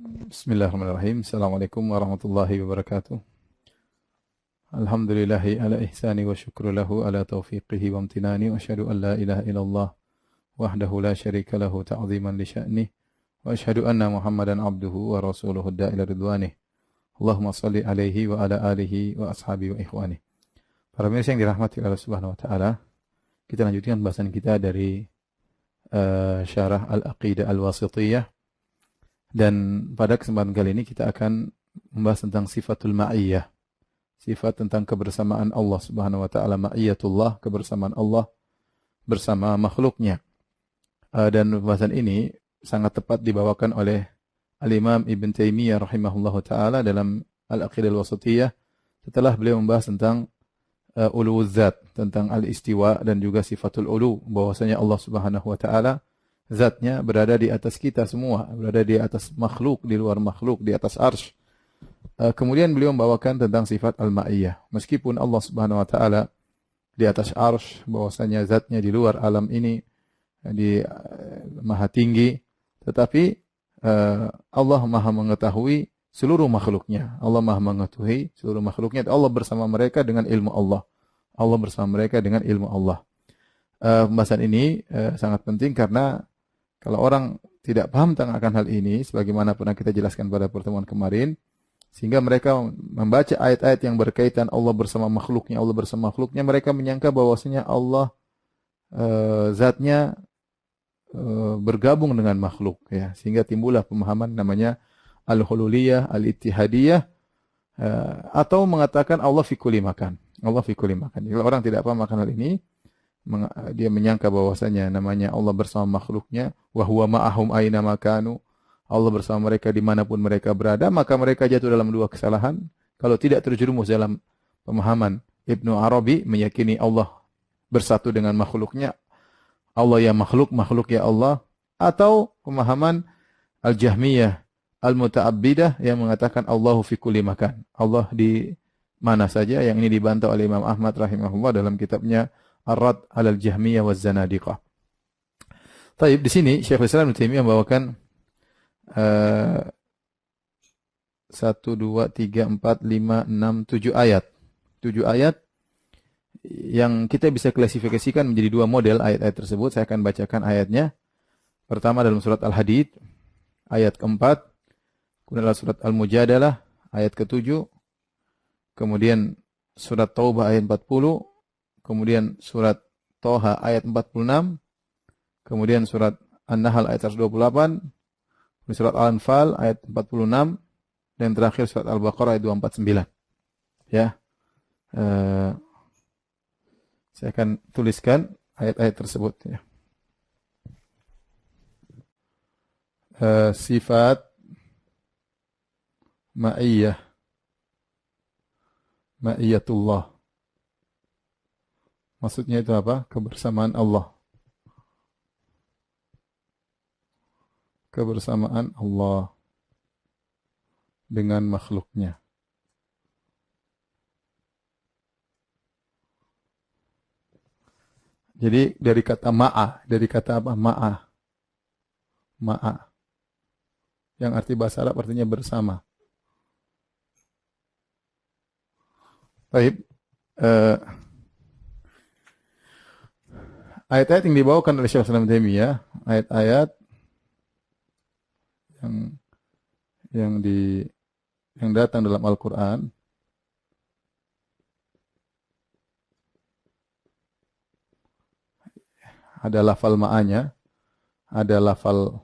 Bismillahirrahmanirrahim. Assalamualaikum warahmatullahi wabarakatuh. Alhamdulillahi ala ihsani wa syukru lahu ala taufiqihi wa amtinani wa asyhadu an la ilaha illallah wahdahu la syarika lahu ta'ziman li sya'nih wa asyhadu anna Muhammadan abduhu wa rasuluhu da'ila ridwanih. Allahumma salli alaihi wa ala alihi wa ashabihi wa ikhwanih. Para pemirsa yang dirahmati Allah Subhanahu wa taala, kita lanjutkan bahasan kita dari syarah Al-Aqidah Al-Wasithiyah. Dan pada kesempatan kali ini kita akan membahas tentang sifatul ma'iyyah. Sifat tentang kebersamaan Allah Subhanahu wa taala, ma'iyyatullah, kebersamaan Allah bersama makhluknya. Dan pembahasan ini sangat tepat dibawakan oleh Al-Imam Ibn Taimiyah rahimahullahu taala dalam Al-Aqidah Al-Wasithiyah setelah beliau membahas tentang uluwuz zat, tentang al-istiwa dan juga sifatul ulu, bahwasanya Allah Subhanahu wa taala zatnya berada di atas kita semua, berada di atas makhluk, di luar makhluk, di atas arsy. Kemudian beliau membawakan tentang sifat al-ma'iyyah. Meskipun Allah Subhanahu wa taala di atas arsy, bahwasanya zatnya di luar alam ini, di maha tinggi, tetapi Allah maha mengetahui seluruh makhluknya. Allah maha mengetahui seluruh makhluknya. Allah bersama mereka dengan ilmu Allah. Allah bersama mereka dengan ilmu Allah. Pembahasan ini sangat penting karena kalau orang tidak paham tentang akan hal ini, sebagaimana pernah kita jelaskan pada pertemuan kemarin, sehingga mereka membaca ayat-ayat yang berkaitan Allah bersama makhluknya, mereka menyangka bahwasanya Allah zatnya bergabung dengan makhluk, ya, sehingga timbullah pemahaman namanya al-hululiyah, al-ittihadiyah, atau mengatakan Allah fi kulli makan. Allah fi kulli makan. Kalau orang tidak paham akan hal ini, dia menyangka bahwasanya namanya Allah bersama makhluknya, wa huwa ma'ahum aina makanu, Allah bersama mereka dimanapun mereka berada, maka mereka jatuh dalam dua kesalahan. Kalau tidak terjerumus dalam pemahaman Ibnu Arabi, meyakini Allah bersatu dengan makhluknya, Allah ya makhluk, makhluk ya Allah, atau pemahaman Al-Jahmiyah Al-Muta'abbidah yang mengatakan Allahu fi kulli makan, Allah di mana saja, yang ini dibantah oleh Imam Ahmad rahimahullah dalam kitabnya Ar-Rad 'alal Jahmiyah waz Zanadiqah. Taib, di sini Syekhul Islam Ibnu Taimiyah membawakan 1 2 3 4 5 6 7 ayat. 7 ayat yang kita bisa klasifikasikan menjadi dua model ayat-ayat tersebut. Saya akan bacakan ayatnya. Pertama dalam surat Al-Hadid ayat keempat, kemudian dalam surat Al-Mujadalah ayat ke-7, kemudian surat Taubah ayat 40, kemudian surat Toha ayat 46, kemudian surat An-Nahl ayat 128, surat Al-Anfal ayat 46, dan terakhir surat Al-Baqarah ayat 249. Ya, saya akan tuliskan ayat-ayat tersebut. Ya. Sifat ma'iyyah, ma'iyyatullah. Maksudnya itu apa? Kebersamaan Allah. Kebersamaan Allah dengan makhluknya. Jadi dari kata ma'a, dari kata apa? Ma'a. Ma'a. Yang arti bahasa Arab artinya bersama. Baik. Ayat-ayat yang dibawakan oleh Syekh Islam Taimiyah, ayat-ayat yang datang dalam Al-Qur'an ada lafal ma'anya, ada lafal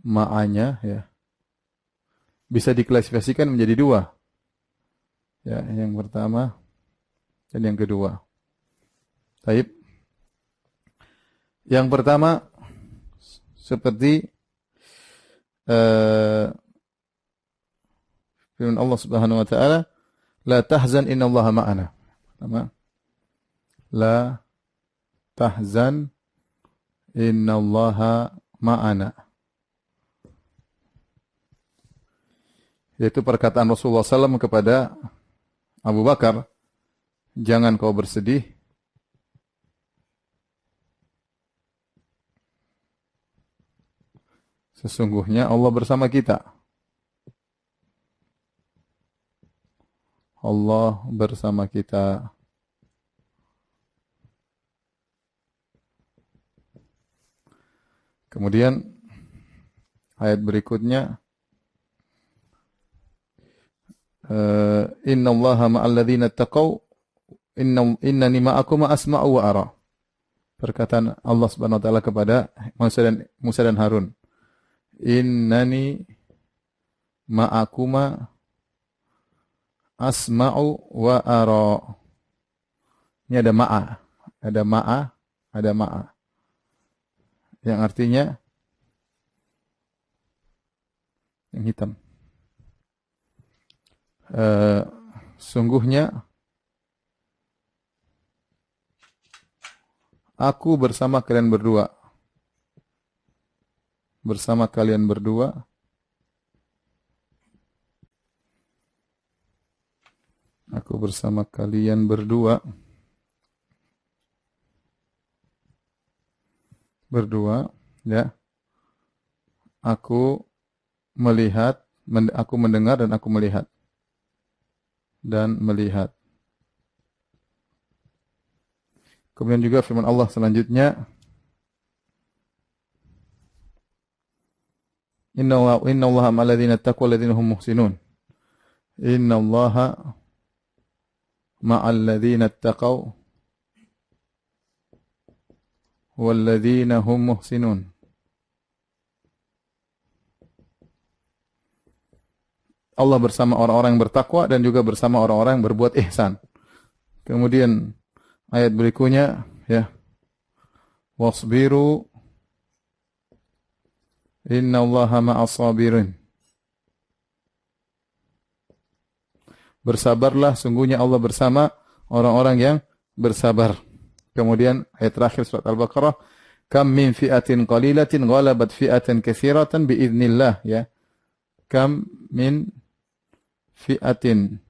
ma'anya, ya. Bisa diklasifikasikan menjadi dua. Ya, yang pertama dan yang kedua. Baik. Yang pertama seperti firman Allah Subhanahu wa taala, la tahzan innallaha ma'ana. Pertama, la tahzan innallaha ma'ana. Yaitu perkataan Rasulullah SAW kepada Abu Bakar, jangan kau bersedih, Sesungguhnya Allah bersama kita. Allah bersama kita. Kemudian ayat berikutnya, innallaha ma'al ladzina taqaw innani ma'akum asma'u wa ara. Perkataan Allah Subhanahu wa taala kepada Musa dan Harun. Innani ma'akuma asma'u wa ara. Ini ada ma'a, ada ma'a, ada ma'a. Yang artinya yang hitam. Sungguhnya aku bersama kalian berdua. Bersama kalian berdua. Aku bersama kalian berdua. Berdua, ya. Aku melihat, aku mendengar dan aku melihat. Dan melihat. Kemudian juga firman Allah selanjutnya, Innallaha ma'al ladzina taqaw walladzina hum muhsinun. Innallaha ma'al ladzina taqaw walladzina hum muhsinun. Allah bersama orang-orang yang bertakwa dan juga bersama orang-orang yang berbuat ihsan. Kemudian ayat berikutnya, ya. Wasbiru innallaha ma'as sabirin. Bersabarlah, sungguhnya Allah bersama orang-orang yang bersabar. Kemudian ayat terakhir surat Al-Baqarah, kam min fi'atin qalilatin ghalabat fi'atan katsiratan biiznillah, ya. Kam min fi'atin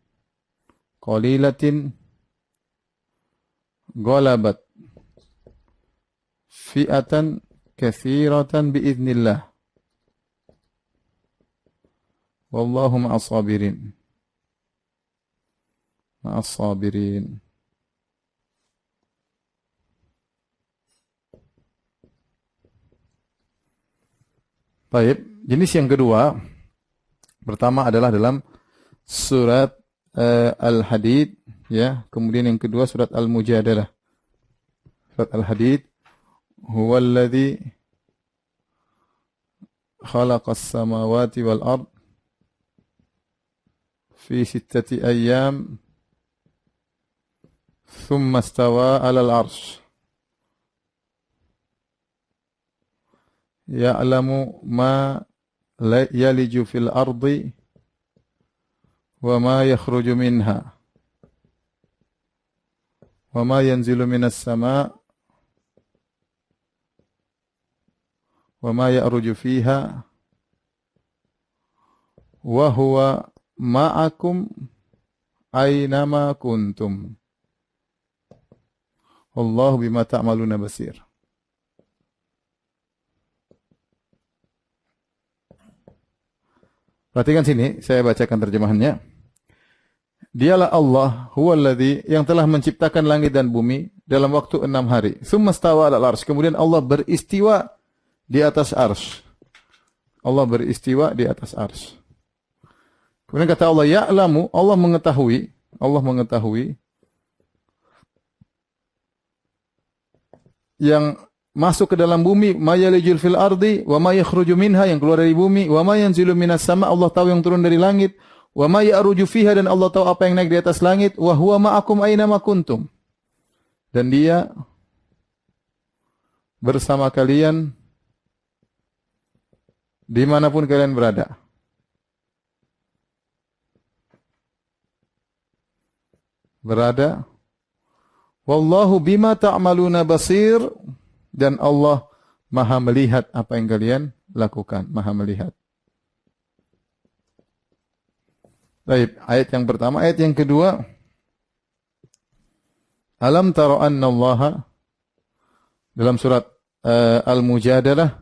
qalilatin ghalabat fi'atan katsiratan biiznillah. Wallahu ma'as sabirin. Ma'as sabirin. Baik, jenis yang kedua, pertama adalah dalam surat Al-Hadid, ya. Kemudian yang kedua surat Al-Mujadalah. Surat Al-Hadid, huwallazi khalaqas samawati wal ard fi sittati ayyam thumma istawa 'alal 'arsy ya'lamu ma yaliju fil ardi wa ma yakhruju minha wa ma yanzilu minas sama' wa ma ya'ruju fiha wa huwa ma'akum aynama kuntum wallahu bima ta'maluna basir. Perhatikan sini, saya bacakan terjemahannya. Dialah Allah, huwallazi, yang telah menciptakan langit dan bumi dalam waktu 6 hari. Tsumma stawa 'alal arsy. Kemudian Allah beristiwa di atas arsy. Allah beristiwa di atas arsy. Kemudian kata Allah, ya'lamu, Allah mengetahui yang masuk ke dalam bumi, ma yalijul fil ardi wa ma yakhruju minha, yang keluar dari bumi, wa ma yanzilu minas sama, Allah tahu yang turun dari langit, wa ma ya'ruju fiha, dan Allah tahu apa yang naik di atas langit, wa huwa ma'akum aina ma kuntum, dan Dia bersama kalian dimanapun kalian berada. Wallahu bima ta'maluna basir, dan Allah Maha melihat apa yang kalian lakukan, Maha melihat. Baik, ayat yang pertama, ayat yang kedua, alam tara anna Allah, dalam surat Al-Mujadalah,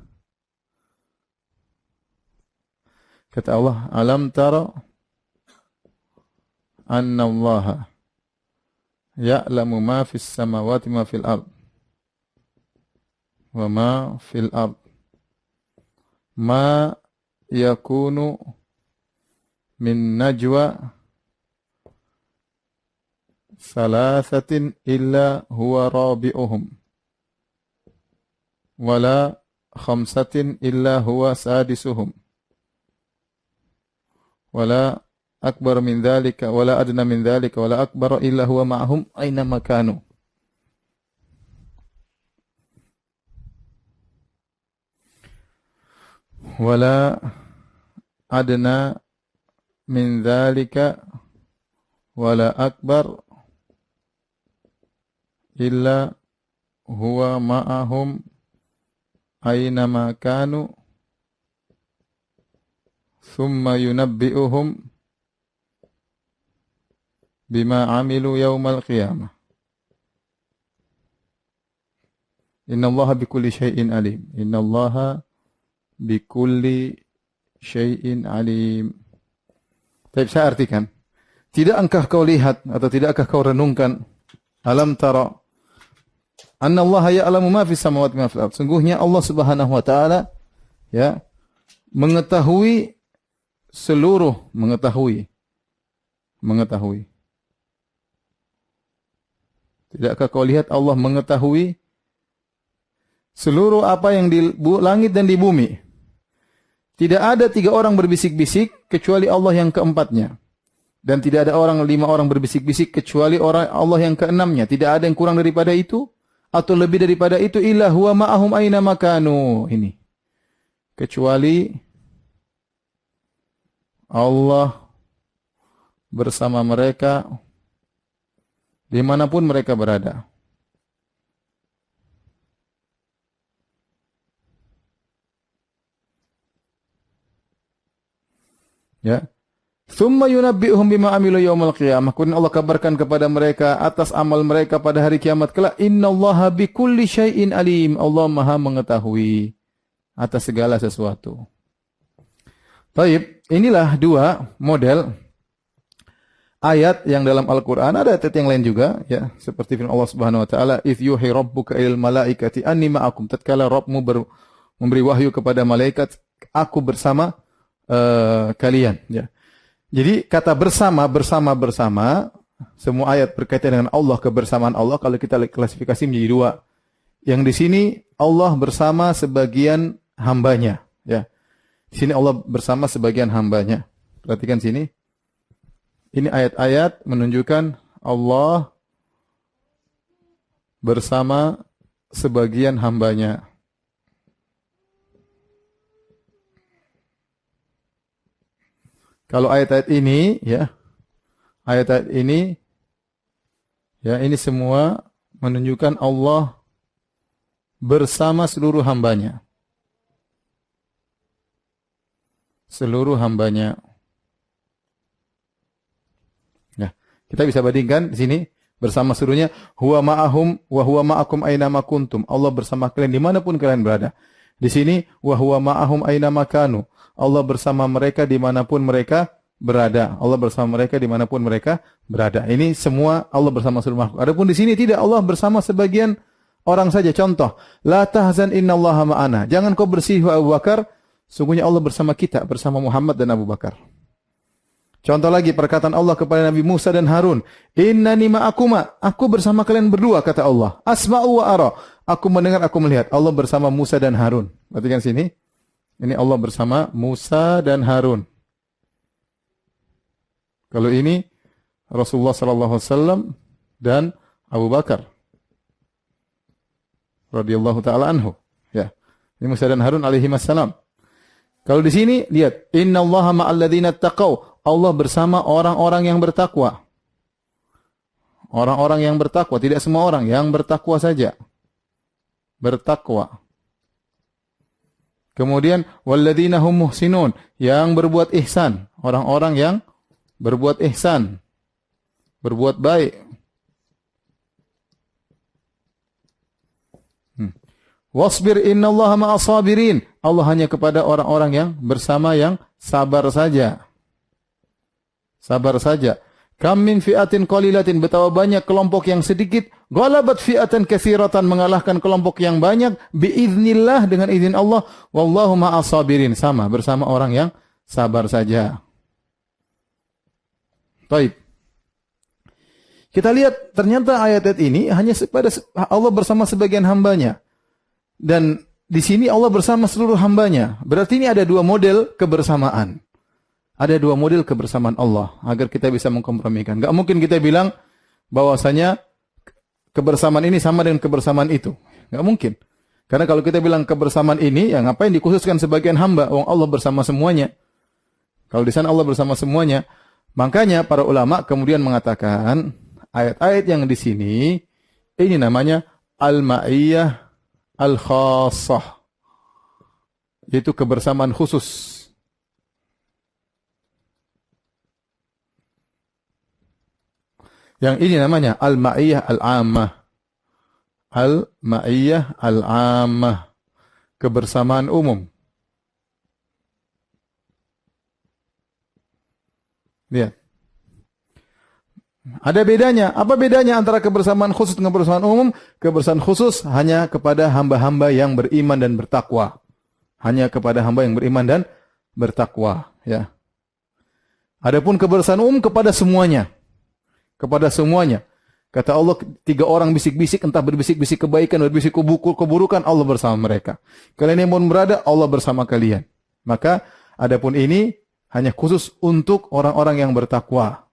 Kata Allah, alam tara anna Allah ya'lamu ma fis samawati ma fil ard wa ma fil ard ma yakunu min najwa thalathatin illa huwa rabi'uhum wala khamsatin illa huwa sadisuhum wala akbar min dhalika wala adna min dhalika wala akbar illa huwa ma'ahum aina makanu. Wala adna min dhalika wala akbar illa huwa ma'ahum aina makanu thumma yunabbi'uhum bima amilu yawmal qiyamah. Innallaha bikulli syai'in alim. Innallaha bikulli syai'in alim. Baik, saya artikan. Tidakkah kau lihat atau tidakkah kau renungkan, alam tara annallaha ya'lamu ma fis samawati ma fil ardh. Sungguhnya Allah Subhanahu wa taala ya mengetahui seluruh mengetahui. Tidakkah kau lihat Allah mengetahui seluruh apa yang di langit dan di bumi? Tidak ada 3 orang berbisik-bisik kecuali Allah yang keempatnya. Dan tidak ada 5 orang berbisik-bisik kecuali Allah yang keenamnya. Tidak ada yang kurang daripada itu atau lebih daripada itu illa huwa ma'ahum aina makanu. Ini. Kecuali Allah bersama mereka dimanapun mereka berada. Ya. Thumma yunabbi'uhum bima amilu yaumal qiyamah. Kemudian Allah kabarkan kepada mereka atas amal mereka pada hari kiamat kelak. Innallaha bikulli syai'in alim. Allah Maha mengetahui atas segala sesuatu. Baik, inilah 2 model ayat yang dalam Al-Qur'an. Ada ayat yang lain juga ya, seperti firman Allah Subhanahu wa taala, "Idz yuhi rabbuka ilal malaikati anni ma'akum." Tatkala Rabbmu memberi wahyu kepada malaikat, aku bersama kalian ya. Jadi kata bersama, semua ayat berkaitan dengan Allah, kebersamaan Allah kalau kita klasifikasi menjadi 2. Yang di sini Allah bersama sebagian hambanya ya. Di sini Allah bersama sebagian hambanya. Perhatikan sini. Ini ayat-ayat menunjukkan Allah bersama sebagian hambanya. Kalau ayat-ayat ini, ya, ayat-ayat ini, ya, ini semua menunjukkan Allah bersama seluruh hambanya. Seluruh hambanya. Ya, kita bisa bandingkan di sini bersama seluruhnya. Huwa ma'ahum wa huwa ma'akum aina ma kuntum. Allah bersama kalian dimanapun kalian berada. Di sini wa huwa ma'ahum aina ma kanu. Allah bersama mereka dimanapun mereka berada. Allah bersama mereka dimanapun mereka berada. Ini semua Allah bersama seluruh makhluk. Adapun di sini tidak, Allah bersama sebagian orang saja. Contoh, la tahzan innallaha ma'ana. Jangan kau bersedih Abu Bakar, sungguhnya Allah bersama kita, bersama Muhammad dan Abu Bakar. Contoh lagi perkataan Allah kepada Nabi Musa dan Harun, innani ma'akuma, aku bersama kalian berdua, kata Allah. Asma'u wa ara, aku mendengar, aku melihat. Allah bersama Musa dan Harun. Perhatikan sini. Ini Allah bersama Musa dan Harun. Kalau ini Rasulullah sallallahu alaihi wasallam dan Abu Bakar radhiyallahu taala anhu. Ya. Ini Musa dan Harun alaihi wassalam. Kalau di sini lihat, innallaha ma'al ladzina taqau. Allah bersama orang-orang yang bertakwa. Orang-orang yang bertakwa, tidak semua orang, yang bertakwa saja. Bertakwa. Kemudian walladzina hum muhsinun, yang berbuat ihsan, orang-orang yang berbuat ihsan, berbuat baik. Wasbir innallaha ma'as sabirin. Allah hanya kepada orang-orang yang bersama yang sabar saja. Sabar saja. Kam min fi'atin qalilatin, betapa banyak kelompok yang sedikit, ghalabat fi'atan katsiratan, mengalahkan kelompok yang banyak, biiznillah, dengan izin Allah, wallahu ma'as sabirin, sama bersama orang yang sabar saja. Baik. Kita lihat ternyata ayat-ayat ini hanya pada Allah bersama sebagian hambanya. Dan di sini Allah bersama seluruh hambanya. Berarti ini ada dua model kebersamaan. Ada dua model kebersamaan Allah agar kita bisa mengkompromikan. Gak mungkin kita bilang bahwasanya kebersamaan ini sama dengan kebersamaan itu. Gak mungkin. Karena kalau kita bilang kebersamaan ini, ya ngapain dikhususkan sebagian hamba? Wong Allah bersama semuanya. Kalau di sana Allah bersama semuanya. Makanya para ulama kemudian mengatakan ayat-ayat yang di sini ini namanya al-ma'iyah al-khassah, yaitu kebersamaan khusus. Yang ini namanya al-ma'iyah al-ammah. Al-ma'iyah al-ammah, kebersamaan umum. Lihat. Ada bedanya. Apa bedanya antara kebersamaan khusus dengan kebersamaan umum? Kebersamaan khusus hanya kepada hamba-hamba yang beriman dan bertakwa. Hanya kepada hamba yang beriman dan bertakwa. Ya. Adapun kebersamaan umum kepada semuanya. Kepada semuanya. Kata Allah, 3 orang bisik-bisik, entah berbisik-bisik kebaikan, berbisik keburukan, Allah bersama mereka. Kalian yang pun berada, Allah bersama kalian. Maka, adapun ini hanya khusus untuk orang-orang yang bertakwa.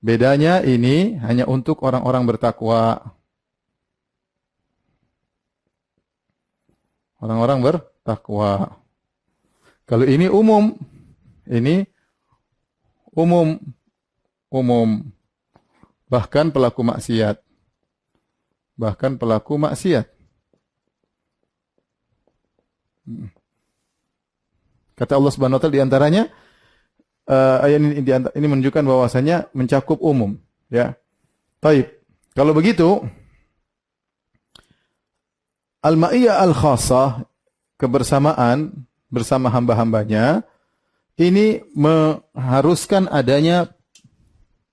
Bedanya ini hanya untuk orang-orang bertakwa. Orang-orang bertakwa. Kalau ini umum. Ini umum. Umum. Bahkan pelaku maksiat. Bahkan pelaku maksiat. Kata Allah Subhanahu wa taala di antaranya, ayat ini menunjukkan bahwasanya mencakup umum, ya. Baik. Kalau begitu, al-ma'iyah al-khassah, kebersamaan bersama hamba-hambanya, ini mengharuskan adanya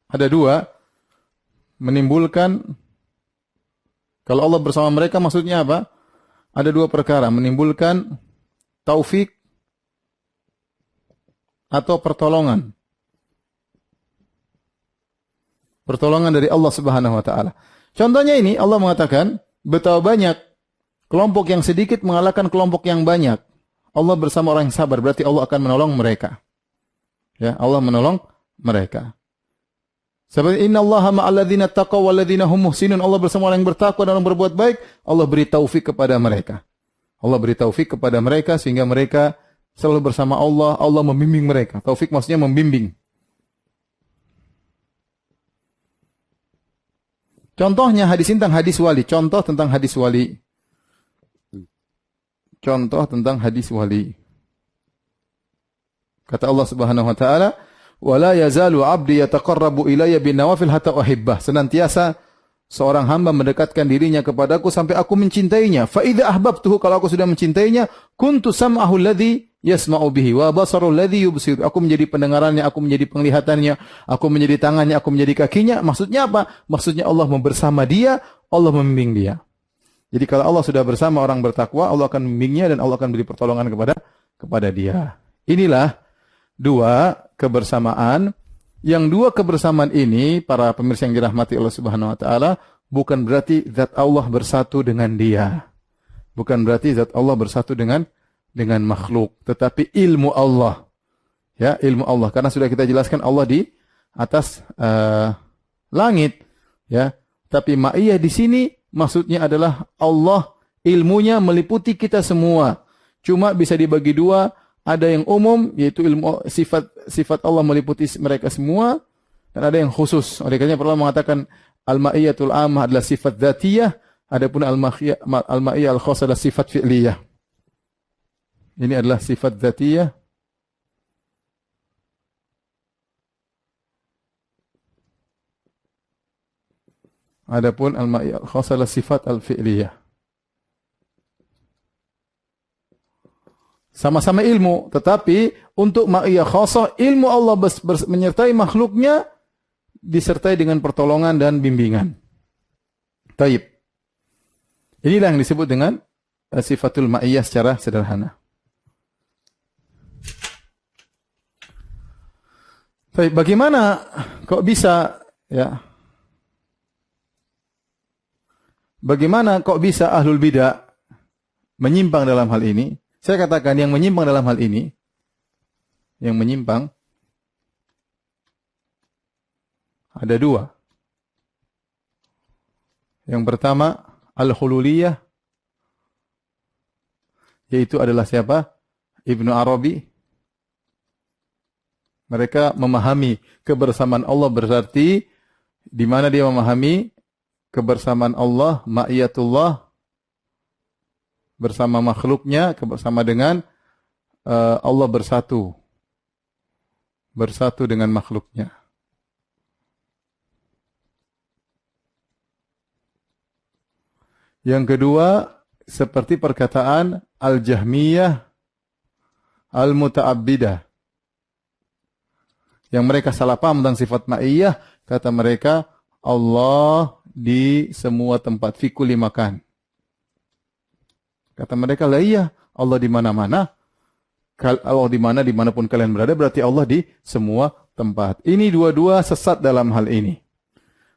ada dua, menimbulkan, kalau Allah bersama mereka maksudnya apa? Ada dua perkara, menimbulkan taufik atau pertolongan. Pertolongan dari Allah Subhanahu wa taala. Contohnya ini Allah mengatakan betapa banyak kelompok yang sedikit mengalahkan kelompok yang banyak. Allah bersama orang yang sabar, berarti Allah akan menolong mereka. Ya, Allah menolong mereka. Seperti innallaha ma'al ladzina taqaw wal ladzina hum muhsinun, Allah bersama orang yang bertakwa dan orang berbuat baik, Allah beri taufik kepada mereka. Allah beri taufik kepada mereka sehingga mereka selalu bersama Allah, Allah membimbing mereka. Taufik maksudnya membimbing. Contohnya hadis tentang hadis wali. Contoh tentang hadis wali. Contoh tentang hadis wali. Kata Allah Subhanahu wa taala, "Wa la yazalu 'abdi yataqarrabu ilayya bin nawafil hatta uhibbah." Senantiasa seorang hamba mendekatkan dirinya kepadaku sampai aku mencintainya. Fa idza ahbabtuhu, kalau aku sudah mencintainya, kuntu sam'ahu alladhi yasma'u bihi wa basaru alladhi yubsir. Aku menjadi pendengarannya, aku menjadi penglihatannya, aku menjadi tangannya, aku menjadi kakinya. Maksudnya apa? Maksudnya Allah bersama dia, Allah membimbing dia. Jadi kalau Allah sudah bersama orang bertakwa, Allah akan membimbingnya dan Allah akan beri pertolongan kepada dia. Inilah dua kebersamaan. Yang dua kebersamaan ini, para pemirsa yang dirahmati Allah Subhanahu wa taala, bukan berarti zat Allah bersatu dengan dia. Bukan berarti zat Allah bersatu dengan makhluk, tetapi ilmu Allah. Ya, ilmu Allah. Karena sudah kita jelaskan Allah di atas langit, ya. Tapi ma'iyah di sini maksudnya adalah Allah ilmunya meliputi kita semua. Cuma bisa dibagi dua. Ada yang umum, yaitu ilmu sifat Allah meliputi mereka semua, dan ada yang khusus. Oleh karena Allah mengatakan al-ma'iyatul ammah adalah sifat dzatiyah, adapun al-ma'iyah al-khassah adalah sifat fi'liyah. Ini adalah sifat dzatiyah. Adapun al-ma'iyah al-khassah adalah sifat al-fi'liyah. Sama-sama ilmu, tetapi untuk ma'iyah khassah, ilmu Allah menyertai makhluknya disertai dengan pertolongan dan bimbingan. Taib. Inilah yang disebut dengan sifatul ma'iyah secara sederhana. Taib, bagaimana kok bisa ya? Bagaimana kok bisa ahlul bidah menyimpang dalam hal ini? Saya katakan yang menyimpang dalam hal ini, yang menyimpang ada dua. Yang pertama, al-hululiyah, yaitu adalah siapa? Ibnu Arabi. Mereka memahami kebersamaan Allah berarti di mana dia memahami kebersamaan Allah, ma'iyatullah, bersama makhluknya, bersama dengan Allah bersatu dengan makhluknya. Yang kedua, seperti perkataan Al-Jahmiyah Al-Muta'abbidah, yang mereka salah paham tentang sifat ma'iyah. Kata mereka, Allah di semua tempat, fi kulli makan. Kata mereka, lah iya, Allah di mana-mana. Allah di mana, dimanapun kalian berada, berarti Allah di semua tempat. Ini dua-dua sesat dalam hal ini.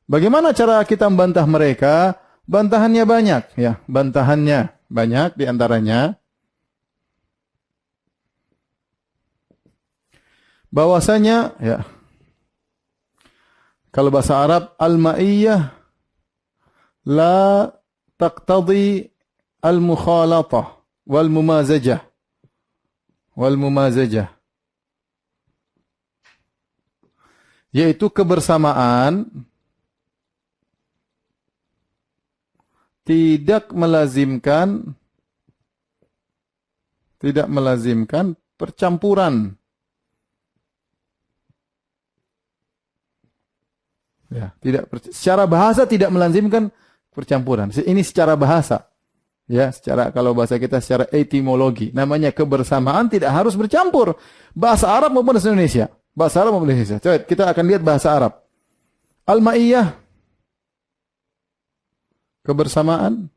Bagaimana cara kita membantah mereka? Bantahannya banyak, ya. Bantahannya banyak, diantaranya bahwasanya, ya, kalau bahasa Arab, al-ma'iyah la taqtadi al-mukhalatah wal mumazajah. Yaitu kebersamaan tidak melazimkan percampuran. Ya, secara bahasa tidak melazimkan percampuran. Ini secara bahasa. Ya, kalau bahasa kita secara etimologi, namanya kebersamaan tidak harus bercampur. Bahasa Arab maupun bahasa Indonesia. Coba kita akan lihat bahasa Arab. Al-ma'iyah, kebersamaan.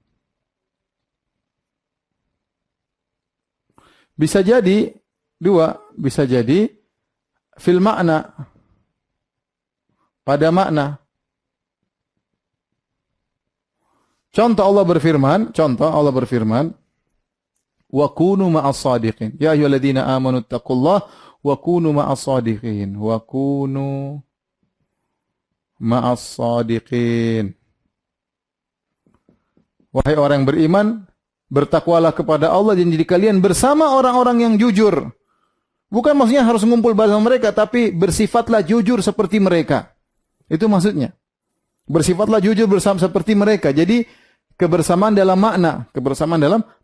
Bisa jadi dua, bisa jadi fil makna, pada makna. Contoh Allah berfirman, wa kunu ma'as sadiqin. Ya ayyuhalladzina amanu taqullaha wa kunu ma'as sadiqin. Wa kunu ma'as sadiqin. Wahai orang yang beriman, bertakwalah kepada Allah dan jadi kalian bersama orang-orang yang jujur. Bukan maksudnya harus ngumpul bersama mereka, tapi bersifatlah jujur seperti mereka. Itu maksudnya. Bersifatlah jujur bersama seperti mereka. Jadi kebersamaan dalam makna,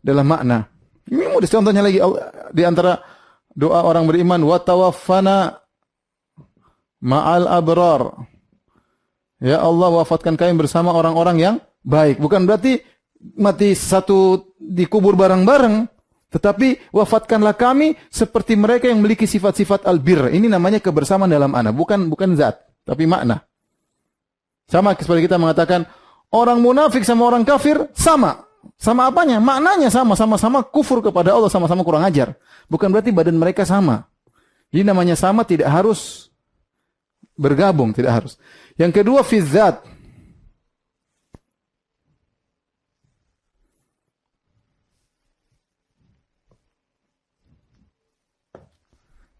dalam makna. Ini mudah, contohnya lagi di antara doa orang beriman, wa tawaffana ma'al abrar. Ya Allah, wafatkan kami bersama orang-orang yang baik. Bukan berarti mati satu dikubur bareng-bareng, tetapi wafatkanlah kami seperti mereka yang memiliki sifat-sifat albir. Ini namanya kebersamaan dalam makna, bukan zat, tapi makna. Sama seperti kita mengatakan orang munafik sama orang kafir sama. Sama apanya? Maknanya sama-sama kufur kepada Allah, sama-sama kurang ajar. Bukan berarti badan mereka sama. Ini namanya sama, tidak harus bergabung, tidak harus. Yang kedua, fi zat.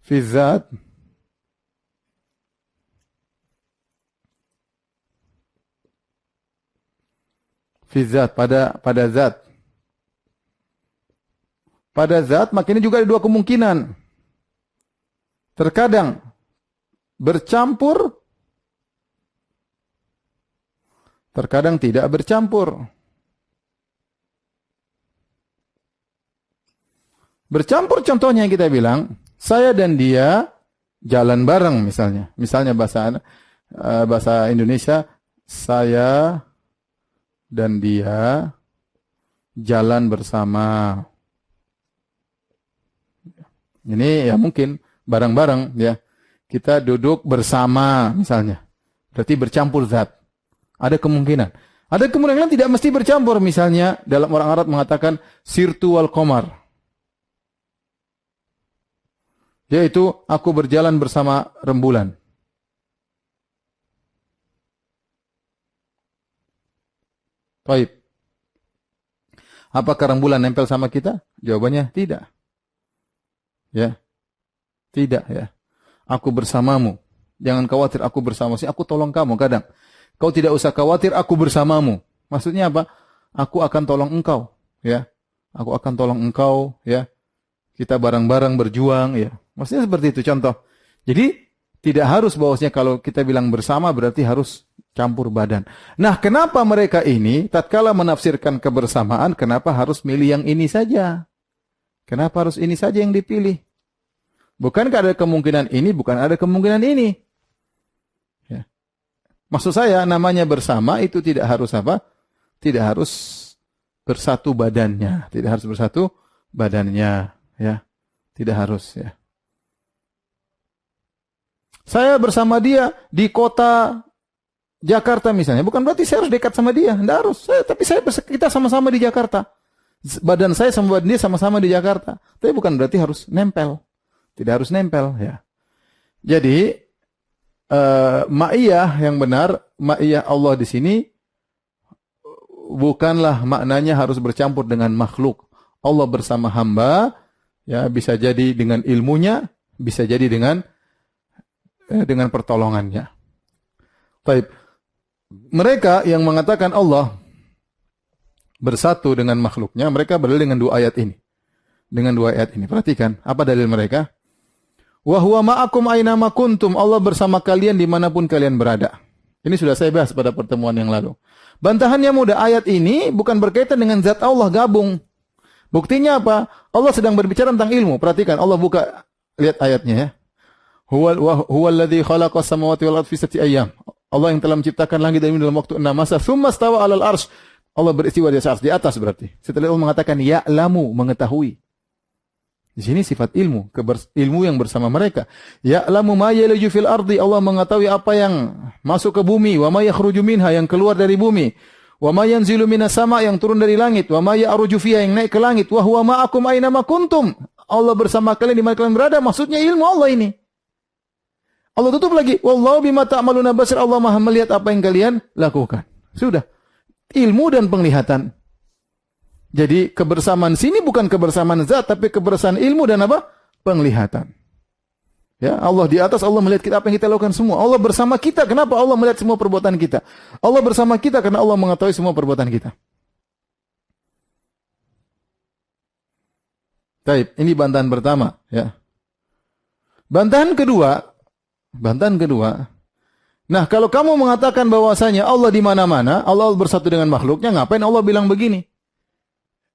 Fi zat. Fi zat, pada zat. Pada zat, maka ini juga ada dua kemungkinan. Terkadang bercampur, terkadang tidak bercampur. Bercampur contohnya yang kita bilang, saya dan dia jalan bareng misalnya. Misalnya bahasa Indonesia, saya dan dia jalan bersama. Ini ya mungkin barang-barang ya. Kita duduk bersama misalnya. Berarti bercampur zat. Ada kemungkinan. Ada kemungkinan tidak mesti bercampur. Misalnya dalam orang Arab mengatakan sirtu wal qamar. Yaitu aku berjalan bersama rembulan. Baik. Apakah rembulan nempel sama kita? Jawabannya tidak. Ya. Tidak ya. Aku bersamamu. Jangan khawatir aku bersamamu. Aku tolong kamu kadang. Kau tidak usah khawatir aku bersamamu. Maksudnya apa? Aku akan tolong engkau, ya. Aku akan tolong engkau, ya. Kita bareng-bareng berjuang, ya. Maksudnya seperti itu contoh. Jadi tidak harus bahwasanya kalau kita bilang bersama berarti harus campur badan. Nah, kenapa mereka ini tatkala menafsirkan kebersamaan, kenapa harus milih yang ini saja? Kenapa harus ini saja yang dipilih? Bukankah ada kemungkinan ini, bukan ada kemungkinan ini? Ya. Maksud saya, namanya bersama itu tidak harus apa? Tidak harus bersatu badannya. Tidak harus bersatu badannya. Ya. Tidak harus. Ya. Saya bersama dia di kota Jakarta misalnya. Bukan berarti saya harus dekat sama dia. Tidak harus. Tapi kita sama-sama di Jakarta. Badan saya sama badan dia sama-sama di Jakarta. Tapi bukan berarti harus nempel. Tidak harus nempel. Ya. Jadi, ma'iyah yang benar, ma'iyah Allah di sini, bukanlah maknanya harus bercampur dengan makhluk. Allah bersama hamba, ya bisa jadi dengan ilmunya, bisa jadi dengan pertolongannya. Baik. Mereka yang mengatakan Allah bersatu dengan makhluknya, mereka berdalil dengan dua ayat ini. Dengan dua ayat ini. Perhatikan, apa dalil mereka? Wa huwa ma'akum aina ma kuntum. Allah bersama kalian dimanapun kalian berada. Ini sudah saya bahas pada pertemuan yang lalu. Bantahannya mudah, ayat ini bukan berkaitan dengan zat Allah, gabung. Buktinya apa? Allah sedang berbicara tentang ilmu. Perhatikan, Allah buka, lihat ayatnya ya. Huwa alladhi khalaqa samawati wal ardi fi sittati ayyam. Allah yang telah menciptakan langit dan bumi dalam waktu 6 masa. Tsumma stawa 'alal arsy. Allah beristiwa di atas, berarti. Setelah Allah mengatakan ya'lamu, mengetahui. Di sini sifat ilmu, ilmu yang bersama mereka. Ya'lamu ma yaliju fil ardi, Allah mengetahui apa yang masuk ke bumi, wa ma yakhruju minha, yang keluar dari bumi, wa ma yanzilu minas sama, yang turun dari langit, wa ma ya'ruju fiha, yang naik ke langit, wa huwa ma'akum aina ma kuntum. Allah bersama kalian di mana kalian berada, maksudnya ilmu Allah ini. Allah tutup lagi, wallahu bima ta'maluna basir, Allah Maha melihat apa yang kalian lakukan. Sudah. Ilmu dan penglihatan. Jadi kebersamaan sini bukan kebersamaan zat, tapi kebersamaan ilmu dan apa? Penglihatan. Ya, Allah di atas, Allah melihat kita apa yang kita lakukan semua. Allah bersama kita, kenapa Allah melihat semua perbuatan kita? Allah bersama kita karena Allah mengetahui semua perbuatan kita. Baik, ini bantahan pertama, ya. Bantahan kedua. Nah, kalau kamu mengatakan bahwasanya Allah di mana-mana, Allah bersatu dengan makhluknya, ngapain Allah bilang begini?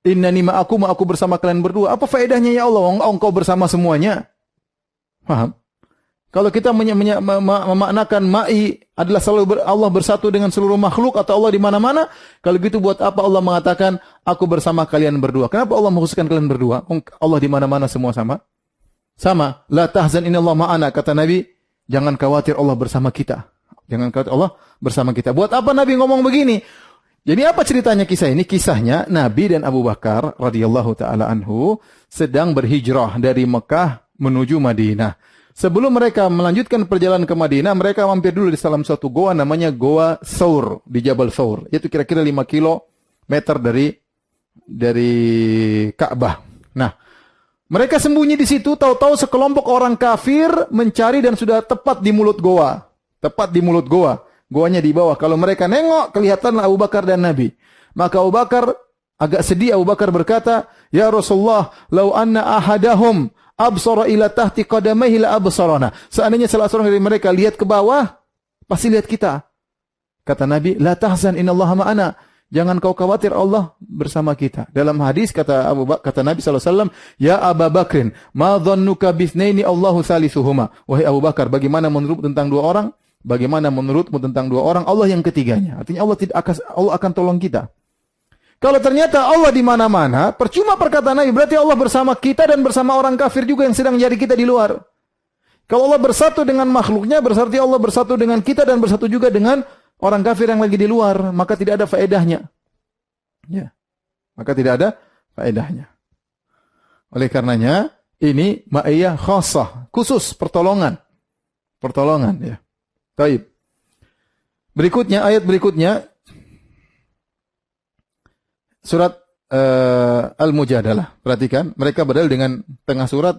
Innani ma'akum, aku bersama kalian berdua. Apa faedahnya ya Allah? Engkau bersama semuanya. Paham? Kalau kita memaknakan ma'i adalah selalu Allah bersatu dengan seluruh makhluk atau Allah di mana-mana, kalau gitu buat apa Allah mengatakan aku bersama kalian berdua? Kenapa Allah mengkhususkan kalian berdua? Allah di mana-mana semua sama? Sama. La tahzan innallaha ma'ana, kata Nabi, jangan khawatir Allah bersama kita. Jangan khawatir Allah bersama kita. Buat apa Nabi ngomong begini? Jadi apa ceritanya kisah ini? Kisahnya Nabi dan Abu Bakar radhiyallahu taala anhu sedang berhijrah dari Mekah menuju Madinah. Sebelum mereka melanjutkan perjalanan ke Madinah, mereka mampir dulu di salah satu goa namanya Goa Thawr di Jabal Thawr. Itu kira-kira 5 kilometer dari Ka'bah. Nah, mereka sembunyi di situ, tahu-tahu sekelompok orang kafir mencari dan sudah tepat di mulut goa. Tepat di mulut goa. Goanya di bawah. Kalau mereka nengok, kelihatanlah Abu Bakar dan Nabi. Maka Abu Bakar agak sedih. Abu Bakar berkata, Ya Rasulullah, lau anna ahadahum absara ila tahti qadamaihi la absarana. Seandainya salah seorang dari mereka lihat ke bawah, pasti lihat kita. Kata Nabi, la tahzan innallaha ma'ana. Jangan kau khawatir, Allah bersama kita. Dalam hadis kata Nabi SAW, Ya Abu Bakrin, ma dhannuka bithnaini Allahu salisuhuma. Wahai Abu Bakar, bagaimana menurutmu tentang dua orang? Bagaimana menurutmu tentang dua orang? Allah yang ketiganya. Artinya Allah akan tolong kita. Kalau ternyata Allah di mana-mana, percuma perkataan Nabi, berarti Allah bersama kita dan bersama orang kafir juga yang sedang mencari kita di luar. Kalau Allah bersatu dengan makhluknya, berarti Allah bersatu dengan kita dan bersatu juga dengan orang kafir yang lagi di luar, maka tidak ada faedahnya. Ya. Maka tidak ada faedahnya. Oleh karenanya, ini ma'iyah khassah, khusus pertolongan. Pertolongan, ya. Baik. Berikutnya, ayat berikutnya, surat Al-Mujadalah. Perhatikan, mereka berdalil dengan tengah surat,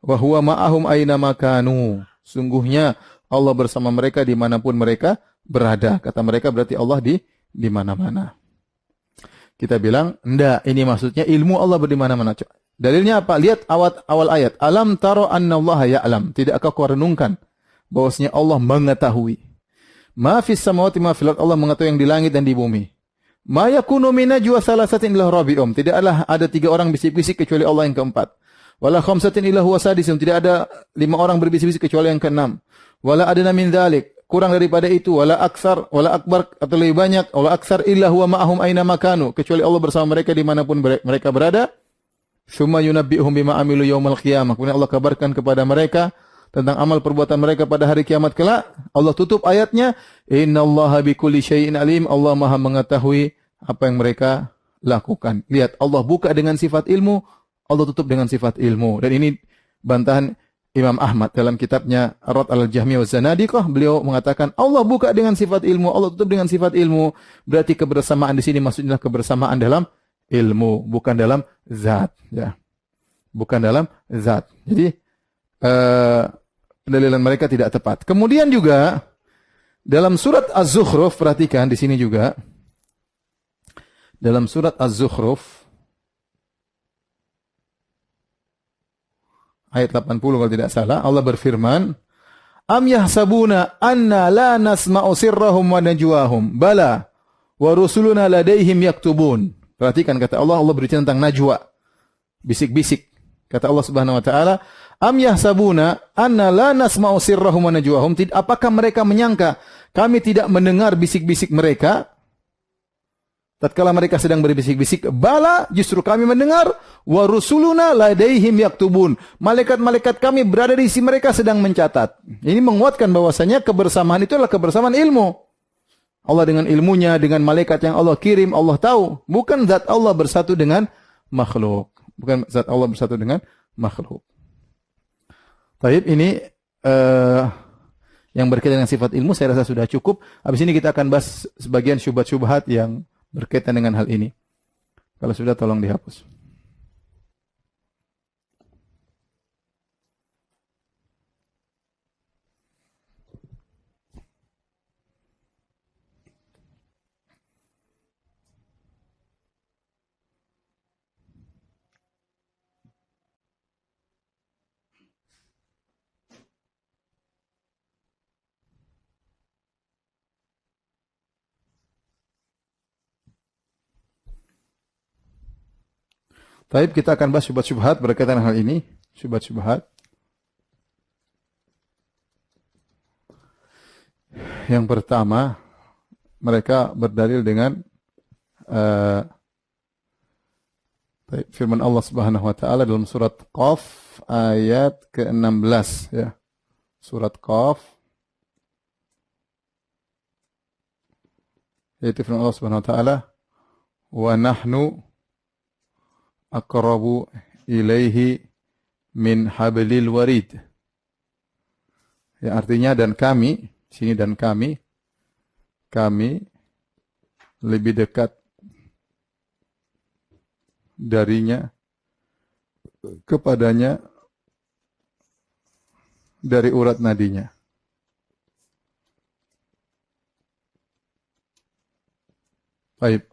wa huwa ma'ahum aina makanu. Sungguhnya Allah bersama mereka dimanapun mereka berada. Kata mereka berarti Allah di mana-mana. Kita bilang, enggak, ini maksudnya ilmu Allah di mana-mana. Dalilnya apa? Lihat awal ayat. Alam taro annallaha ya'lam. Tidakkah kau renungkan bahwasanya Allah mengetahui. Ma fis samawati ma fil ardh, Allah mengetahui yang di langit dan di bumi. Ma yakunu min najwa thalathatin illa rabi'um. Tidaklah ada 3 orang bisik-bisik kecuali Allah yang keempat. Wala khamsatin illa huwa sadisum. Tidak ada 5 orang berbisik-bisik kecuali yang keenam. Wala adna min dzalik. Kurang daripada itu. Wala aktsar, wala akbar, atau lebih banyak. Wala aktsar illa huwa ma'ahum aina makanu. Kecuali Allah bersama mereka dimanapun mereka berada. Tsumma yunabbi'uhum bima amilu yaumal qiyamah. Kemudian Allah kabarkan kepada mereka tentang amal perbuatan mereka pada hari kiamat kelak. Allah tutup ayatnya, innallaha bikulli syai'in alim. Allah Maha mengetahui apa yang mereka lakukan. Lihat, Allah buka dengan sifat ilmu, Allah tutup dengan sifat ilmu. Dan ini bantahan Imam Ahmad dalam kitabnya Ar-Rad al-Jahmiyah wa Zanadiqah. Beliau mengatakan, Allah buka dengan sifat ilmu, Allah tutup dengan sifat ilmu. Berarti kebersamaan di sini maksudnya kebersamaan dalam ilmu, bukan dalam zat. Ya. Bukan dalam zat. Jadi, pendalilan mereka tidak tepat. Kemudian juga dalam surat Az-Zukhruf, perhatikan di sini juga dalam surat Az-Zukhruf ayat 80 kalau tidak salah, Allah berfirman, am yahsabuna anna la nasma'u sirrahum wa najwahum bala wa rusuluna ladaihim yaktubun. Perhatikan kata Allah, Allah berbicara tentang najwa, bisik-bisik. Kata Allah Subhanahu wa taala, am yahsabuna anna la nasma'u sirrahum wa najwahum. Apakah mereka menyangka kami tidak mendengar bisik-bisik mereka tatkala mereka sedang berbisik-bisik? Bala, justru kami mendengar. Wa rusuluna ladaihim yaktubun. Malaikat-malaikat kami berada di sisi mereka sedang mencatat. Ini menguatkan bahwasanya kebersamaan itu adalah kebersamaan ilmu. Allah dengan ilmunya, dengan malaikat yang Allah kirim, Allah tahu. Bukan zat Allah bersatu dengan makhluk. Bukan zat Allah bersatu dengan makhluk. Taib, ini yang berkaitan dengan sifat ilmu saya rasa sudah cukup. Habis ini kita akan bahas sebagian syubhat-syubhat yang berkaitan dengan hal ini. Kalau sudah tolong dihapus. Taib, kita akan bahas syubhat-syubhat berkaitan dengan hal ini. Syubhat-syubhat. Yang pertama, mereka berdalil dengan firman Allah Subhanahu wa taala dalam surat Qaf ayat ke-16 ya. Surat Qaf, yaitu firman Allah Subhanahu wa taala, wa nahnu aqrabu ilaihi min hablil warid. Ya, artinya dan kami, sini dan kami lebih dekat darinya, kepadanya dari urat nadinya. Baik.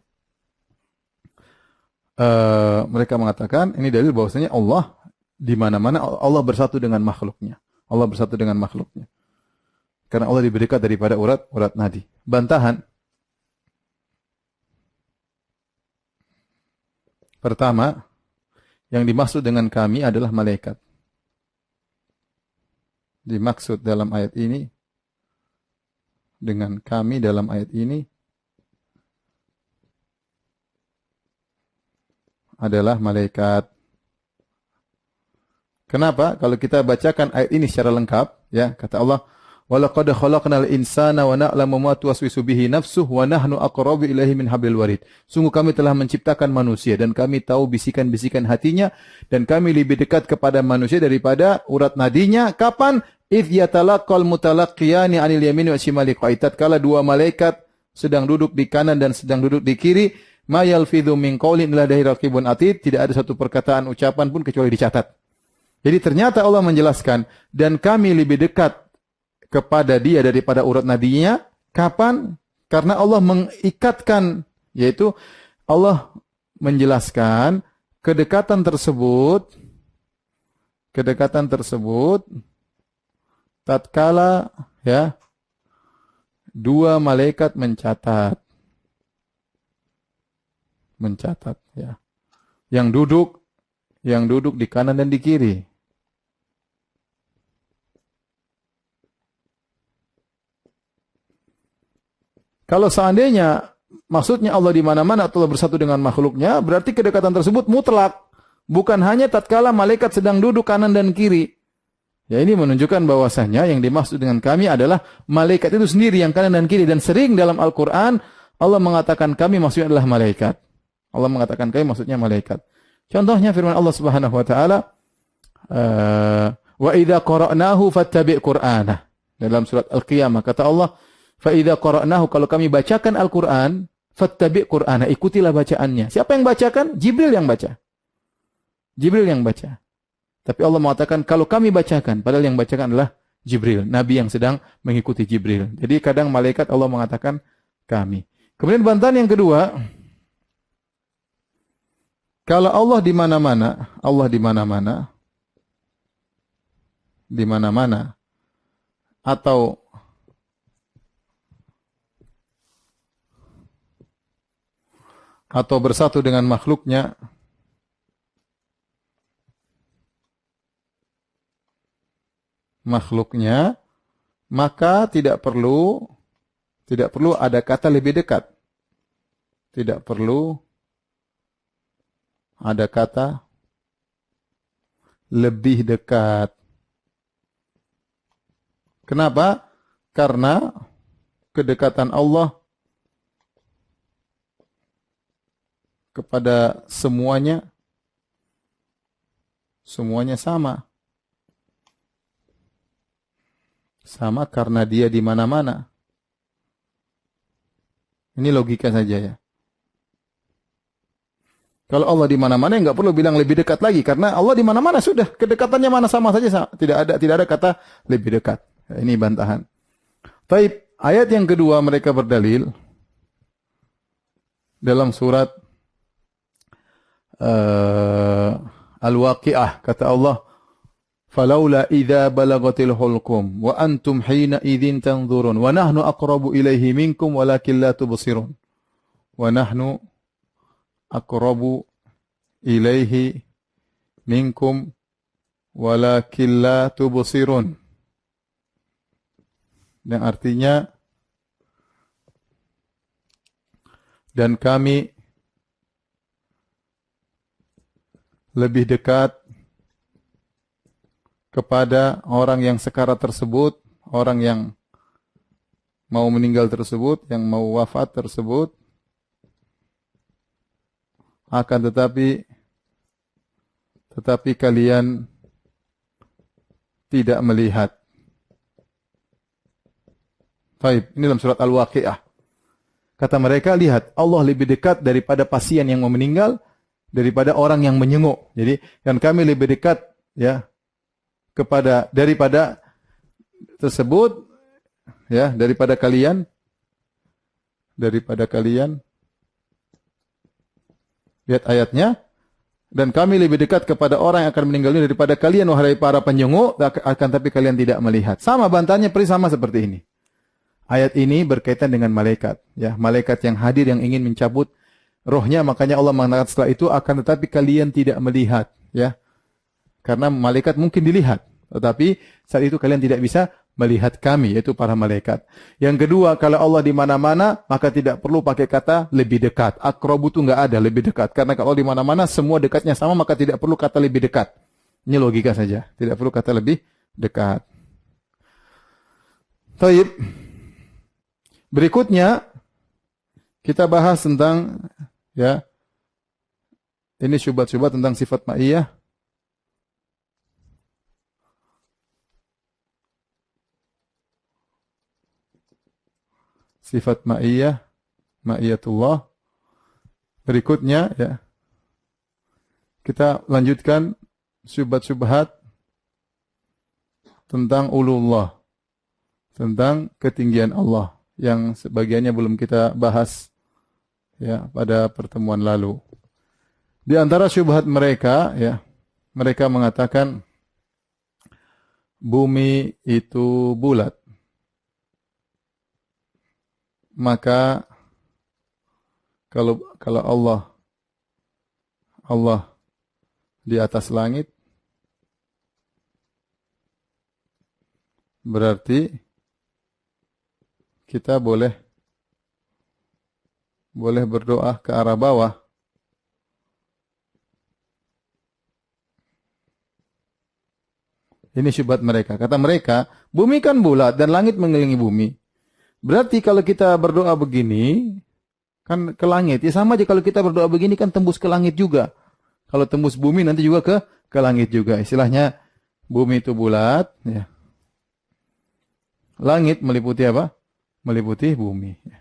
Mereka mengatakan ini dalil bahwasanya Allah di mana-mana, Allah bersatu dengan makhluknya. Allah bersatu dengan makhluknya. Karena Allah lebih dekat daripada urat nadi. Bantahan. Pertama, yang dimaksud dengan kami adalah malaikat. Dimaksud dalam ayat ini, dengan kami dalam ayat ini adalah malaikat. Kenapa? Kalau kita bacakan ayat ini secara lengkap, ya, kata Allah, "Wa laqad khalaqnal insana wa na'lamu ma tuwaswisu bihi nafsuhu wa nahnu aqrabu ilaihi min hablil warid." Sungguh kami telah menciptakan manusia dan kami tahu bisikan-bisikan hatinya dan kami lebih dekat kepada manusia daripada urat nadinya. Kapan? Idh yatalaqal mutalaqqiyani 'anil yamini wa shimali qa'id. Tatkala dua malaikat sedang duduk di kanan dan sedang duduk di kiri, ma yalfidhu min qaulin illa ladaihi raqibun atid. Tidak ada satu perkataan ucapan pun kecuali dicatat. Jadi ternyata Allah menjelaskan, dan kami lebih dekat kepada dia daripada urat nadinya. Kapan? Karena Allah mengikatkan, yaitu Allah menjelaskan kedekatan tersebut tatkala, ya, dua malaikat mencatat, ya, yang duduk di kanan dan di kiri. Kalau seandainya maksudnya Allah di mana-mana atau Allah bersatu dengan makhluknya, berarti kedekatan tersebut mutlak, bukan hanya tatkala malaikat sedang duduk kanan dan kiri. Ya, ini menunjukkan bahwasanya yang dimaksud dengan kami adalah malaikat itu sendiri yang kanan dan kiri, dan sering dalam Al-Qur'an Allah mengatakan kami maksudnya adalah malaikat. Allah mengatakan kami maksudnya malaikat. Contohnya firman Allah Subhanahu wa taala, wa idza qara'nahu fattabi' qur'anah. Dalam surat Al-Qiyamah kata Allah, fa idza qara'nahu, kalau kami bacakan Al-Qur'an, fattabi' qur'anah, ikutilah bacaannya. Siapa yang bacakan? Jibril yang baca. Tapi Allah mengatakan kalau kami bacakan, padahal yang bacakan adalah Jibril, nabi yang sedang mengikuti Jibril. Jadi kadang malaikat Allah mengatakan kami. Kemudian bantahan yang kedua, kalau Allah di mana-mana, atau bersatu dengan makhluknya, maka tidak perlu ada kata lebih dekat. Tidak perlu ada kata lebih dekat. Kenapa? Karena kedekatan Allah kepada semuanya sama. Sama karena dia di mana-mana. Ini logika saja, ya. Kalau Allah di mana-mana, enggak perlu bilang lebih dekat lagi, karena Allah di mana-mana sudah, kedekatannya mana sama saja, tidak ada kata lebih dekat. Ini bantahan. Taib, ayat yang kedua mereka berdalil dalam surat Al-Waqi'ah, kata Allah, falaula idza balagatil hulqum wa antum hina idzin tanzurun wa nahnu aqrabu ilaihi minkum walakin la tubsirun. Wa nahnu aqrabu ilaihi minkum walakin la tubsirun. Dan artinya, dan kami lebih dekat kepada orang yang sekarat tersebut, orang yang mau meninggal tersebut, yang mau wafat tersebut, akan tetapi kalian tidak melihat. Baik, ini dalam surat Al-Waqi'ah. Kata mereka, lihat, Allah lebih dekat daripada pasien yang mau meninggal, daripada orang yang menyenguk. Jadi, dan kami lebih dekat, ya, daripada tersebut, ya, daripada kalian, lihat ayatnya, dan kami lebih dekat kepada orang yang akan meninggal dunia daripada kalian, wahai para penyenguk, akan tapi kalian tidak melihat. Sama bantahannya sama seperti ini. Ayat ini berkaitan dengan malaikat, ya, malaikat yang hadir yang ingin mencabut rohnya, makanya Allah mengatakan setelah itu akan tetapi kalian tidak melihat, ya. Karena malaikat mungkin dilihat, tetapi saat itu kalian tidak bisa melihat kami, yaitu para malaikat. Yang kedua, kalau Allah di mana-mana, maka tidak perlu pakai kata lebih dekat. Aqrabu itu nggak ada lebih dekat. Karena kalau di mana-mana semua dekatnya sama, maka tidak perlu kata lebih dekat. Ini logika saja. Tidak perlu kata lebih dekat. Taib. Berikutnya kita bahas tentang ya ini syubhat-syubhat tentang sifat ma'iyah. Sifat ma'iyah, ma'iyatullah. Berikutnya ya kita lanjutkan syubhat-syubhat tentang ulullah, tentang ketinggian Allah yang sebagiannya belum kita bahas ya pada pertemuan lalu. Di antara syubhat mereka ya, mereka mengatakan bumi itu bulat. Maka kalau Allah di atas langit, berarti kita boleh berdoa ke arah bawah. Ini syubhat mereka. Kata mereka, bumi kan bulat dan langit mengelilingi bumi. Berarti kalau kita berdoa begini, kan ke langit. Ya sama aja kalau kita berdoa begini kan tembus ke langit juga. Kalau tembus bumi nanti juga ke langit juga. Istilahnya bumi itu bulat. Ya. Langit meliputi apa? Meliputi bumi. Ya.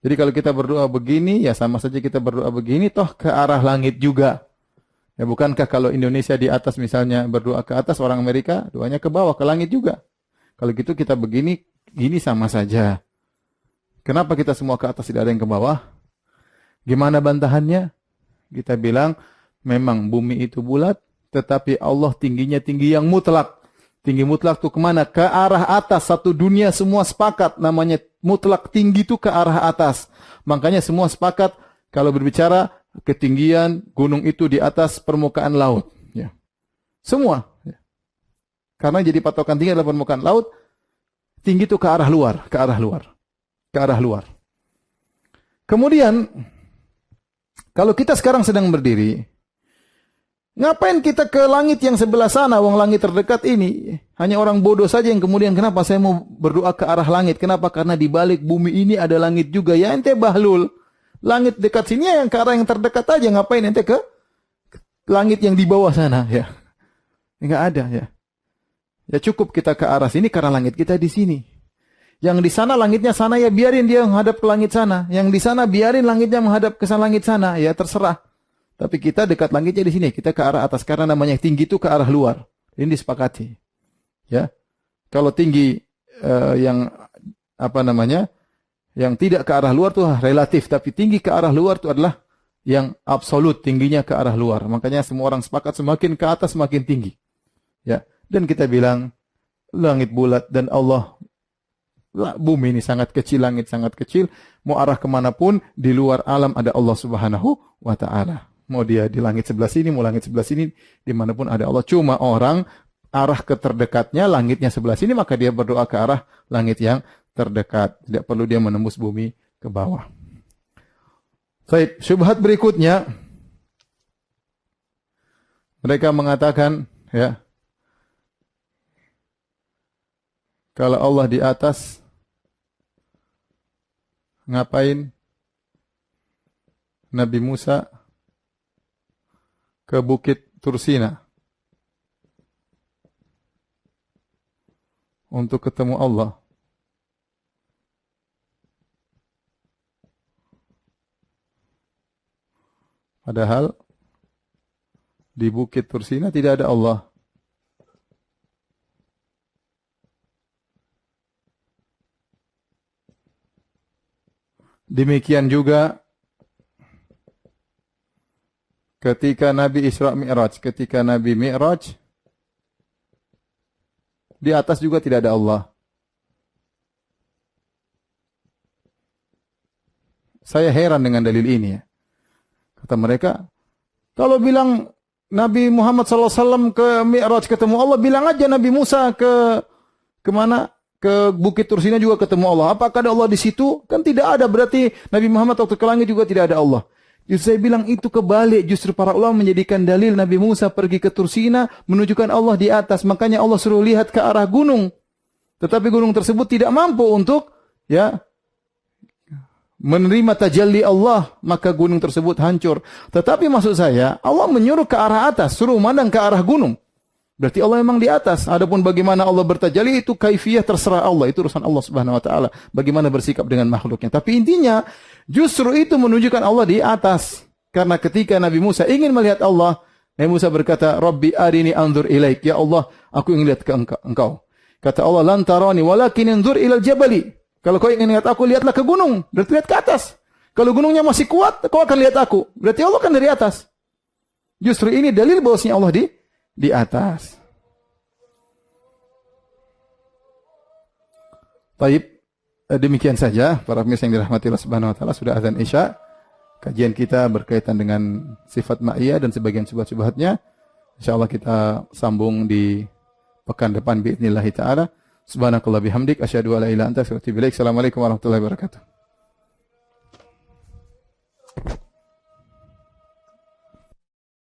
Jadi kalau kita berdoa begini, ya sama saja kita berdoa begini, toh ke arah langit juga. Ya bukankah kalau Indonesia di atas misalnya berdoa ke atas, orang Amerika doanya ke bawah, ke langit juga. Kalau gitu kita begini, gini sama saja. Kenapa kita semua ke atas tidak ada yang ke bawah? Gimana bantahannya? Kita bilang memang bumi itu bulat, tetapi Allah tingginya tinggi yang mutlak. Tinggi mutlak itu kemana? Ke arah atas. Satu dunia semua sepakat namanya mutlak tinggi itu ke arah atas. Makanya semua sepakat kalau berbicara ketinggian gunung itu di atas permukaan laut. Ya. Semua. Ya. Karena jadi patokan tinggi adalah permukaan laut. Tinggi itu ke arah luar. Ke arah luar. Ke arah luar. Kemudian, kalau kita sekarang sedang berdiri, ngapain kita ke langit yang sebelah sana, wong langit terdekat ini? Hanya orang bodoh saja yang kemudian, kenapa saya mau berdoa ke arah langit? Kenapa? Karena di balik bumi ini ada langit juga. Ya ente bahlul. Langit dekat sini yang ke arah yang terdekat aja. Ngapain ente ke langit yang di bawah sana? Ya, enggak ada ya. Ya cukup kita ke arah sini karena langit kita di sini. Yang di sana langitnya sana ya biarin dia menghadap ke langit sana. Yang di sana biarin langitnya menghadap ke sana langit sana. Ya terserah. Tapi kita dekat langitnya di sini. Kita ke arah atas karena namanya tinggi itu ke arah luar. Ini disepakati. Ya. Kalau tinggi yang apa namanya? Yang tidak ke arah luar itu relatif, tapi tinggi ke arah luar itu adalah yang absolut, tingginya ke arah luar. Makanya semua orang sepakat semakin ke atas semakin tinggi. Ya. Dan kita bilang langit bulat dan Allah bumi ini sangat kecil, langit sangat kecil. Mau arah kemanapun di luar alam ada Allah Subhanahu wa Ta'ala. Mau dia di langit sebelah sini, mau langit sebelah sini, dimanapun ada Allah. Cuma orang arah ke terdekatnya langitnya sebelah sini, maka dia berdoa ke arah langit yang terdekat. Tidak perlu dia menembus bumi ke bawah. Baik, syubhat berikutnya. Mereka mengatakan, ya, kalau Allah di atas, ngapain Nabi Musa ke Bukit Tursina untuk ketemu Allah? Padahal di Bukit Tursina tidak ada Allah. Demikian juga ketika Nabi Isra Mi'raj, ketika Nabi Mi'raj di atas juga tidak ada Allah. Saya heran dengan dalil ini ya. Kata mereka, kalau bilang Nabi Muhammad SAW ke Mi'raj ketemu Allah, bilang aja Nabi Musa ke Kemana? Ke Bukit Tursina juga ketemu Allah. Apakah ada Allah di situ? Kan tidak ada. Berarti Nabi Muhammad waktu ke langit juga tidak ada Allah. Justru saya bilang itu kebalik. Justru para ulama menjadikan dalil Nabi Musa pergi ke Tursina menunjukkan Allah di atas. Makanya Allah suruh lihat ke arah gunung. Tetapi gunung tersebut tidak mampu untuk menerima tajalli Allah, maka gunung tersebut hancur. Tetapi maksud saya, Allah menyuruh ke arah atas, suruh memandang ke arah gunung. Berarti Allah memang di atas. Adapun bagaimana Allah bertajalli itu kaifiyah terserah Allah, itu urusan Allah Subhanahu wa taala. Bagaimana bersikap dengan makhluknya. Tapi intinya justru itu menunjukkan Allah di atas. Karena ketika Nabi Musa ingin melihat Allah, Nabi Musa berkata, "Rabbi arini anzur ilaik." Ya Allah, aku ingin lihat ke engkau. Kata Allah, "Lan tarani walakin anzur ilal jabali." Kalau kau ingin lihat aku, lihatlah ke gunung. Berarti lihat ke atas. Kalau gunungnya masih kuat, kau akan lihat aku. Berarti Allah kan dari atas. Justru ini dalil bahwasanya Allah di atas. Baik, demikian saja para pemirsa yang dirahmati Allah Subhanahu wa taala, sudah azan Isya. Kajian kita berkaitan dengan sifat ma'iyah dan sebagian syubhat-syubhatnya. Insyaallah kita sambung di pekan depan biidznillah taala. Subhanakallah bihamdik asyhadu an la ilaha illa anta astaghfiruka wa atubu ilaik. Assalamualaikum warahmatullahi wabarakatuh.